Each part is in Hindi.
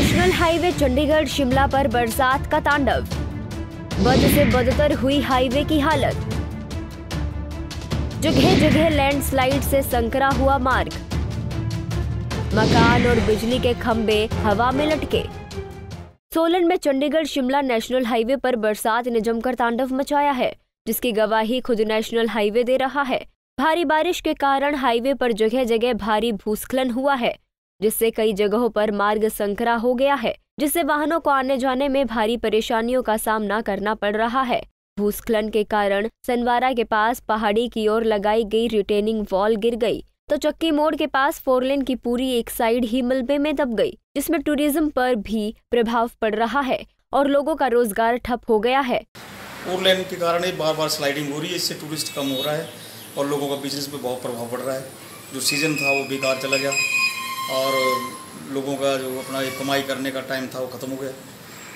नेशनल हाईवे चंडीगढ़ शिमला पर बरसात का तांडव, बद से बदतर हुई हाईवे की हालत। जगह जगह लैंडस्लाइड से संकरा हुआ मार्ग, मकान और बिजली के खंभे हवा में लटके। सोलन में चंडीगढ़ शिमला नेशनल हाईवे पर बरसात ने जमकर तांडव मचाया है, जिसकी गवाही खुद नेशनल हाईवे दे रहा है। भारी बारिश के कारण हाईवे पर जगह जगह भारी भूस्खलन हुआ है, जिससे कई जगहों पर मार्ग संकरा हो गया है, जिससे वाहनों को आने जाने में भारी परेशानियों का सामना करना पड़ रहा है। भूस्खलन के कारण सनवारा के पास पहाड़ी की ओर लगाई गई रिटेनिंग वॉल गिर गई, तो चक्की मोड़ के पास 4 लेन की पूरी एक साइड ही मलबे में दब गई, जिसमें टूरिज्म पर भी प्रभाव पड़ रहा है और लोगों का रोजगार ठप हो गया है। 4 लेन के कारण ही बार बार स्लाइडिंग हो रही है, इससे टूरिस्ट कम हो रहा है और लोगों का बिजनेस पे बहुत प्रभाव पड़ रहा है। जो सीजन था वो बेकार चला गया और लोगों का जो अपना कमाई करने का टाइम था वो खत्म हो गया।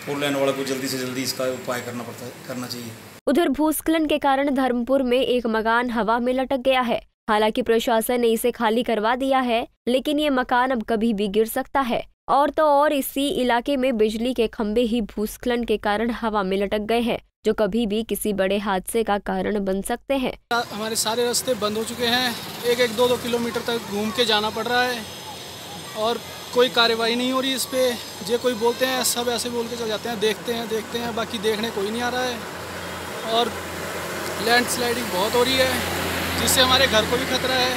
4 लेन वाला को जल्दी से जल्दी इसका उपाय करना चाहिए। उधर भूस्खलन के कारण धर्मपुर में एक मकान हवा में लटक गया है। हालांकि प्रशासन ने इसे खाली करवा दिया है, लेकिन ये मकान अब कभी भी गिर सकता है। और तो और इसी इलाके में बिजली के खंभे ही भूस्खलन के कारण हवा में लटक गए हैं, जो कभी भी किसी बड़े हादसे का कारण बन सकते हैं। हमारे सारे रास्ते बंद हो चुके हैं, 1-2 किलोमीटर तक घूम के जाना पड़ रहा है और कोई कार्रवाई नहीं हो रही इस पे। जो कोई बोलते हैं सब ऐसे बोल के चल जाते हैं, देखते हैं, बाकी देखने कोई नहीं आ रहा है। और लैंडस्लाइडिंग बहुत हो रही है, जिससे हमारे घर को भी खतरा है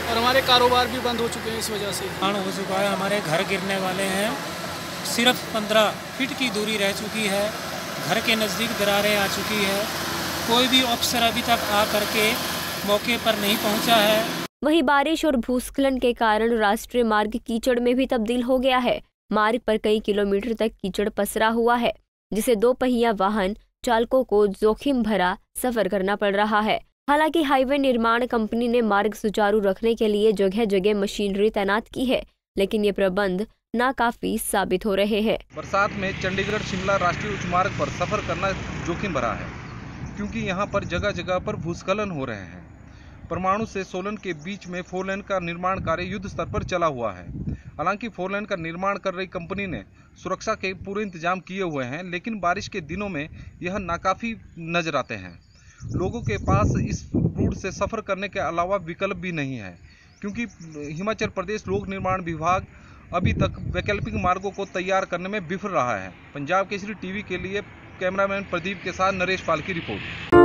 और हमारे कारोबार भी बंद हो चुके हैं इस वजह से। नुकसान हो चुका है, हमारे घर गिरने वाले हैं। सिर्फ 15 फीट की दूरी रह चुकी है, घर के नज़दीक दरारें आ चुकी है। कोई भी अफसर अभी तक आ करके मौके पर नहीं पहुंचा है। वहीं बारिश और भूस्खलन के कारण राष्ट्रीय मार्ग कीचड़ में भी तब्दील हो गया है। मार्ग पर कई किलोमीटर तक कीचड़ पसरा हुआ है, जिसे 2 पहिया वाहन चालकों को जोखिम भरा सफर करना पड़ रहा है। हालांकि हाईवे निर्माण कंपनी ने मार्ग सुचारू रखने के लिए जगह जगह मशीनरी तैनात की है, लेकिन ये प्रबंध नाकाफी साबित हो रहे हैं। बरसात में चंडीगढ़ शिमला राष्ट्रीय उच्च मार्ग पर सफर करना जोखिम भरा है, क्योंकि यहाँ पर जगह जगह पर भूस्खलन हो रहे हैं। परमाणु से सोलन के बीच में 4 लेन का निर्माण कार्य युद्ध स्तर पर चला हुआ है। हालांकि 4 लेन का निर्माण कर रही कंपनी ने सुरक्षा के पूरे इंतजाम किए हुए हैं, लेकिन बारिश के दिनों में यह नाकाफी नजर आते हैं। लोगों के पास इस रूट से सफ़र करने के अलावा विकल्प भी नहीं है, क्योंकि हिमाचल प्रदेश लोक निर्माण विभाग अभी तक वैकल्पिक मार्गों को तैयार करने में विफल रहा है। पंजाब केसरी टीवी के लिए कैमरामैन प्रदीप के साथ नरेश पाल की रिपोर्ट।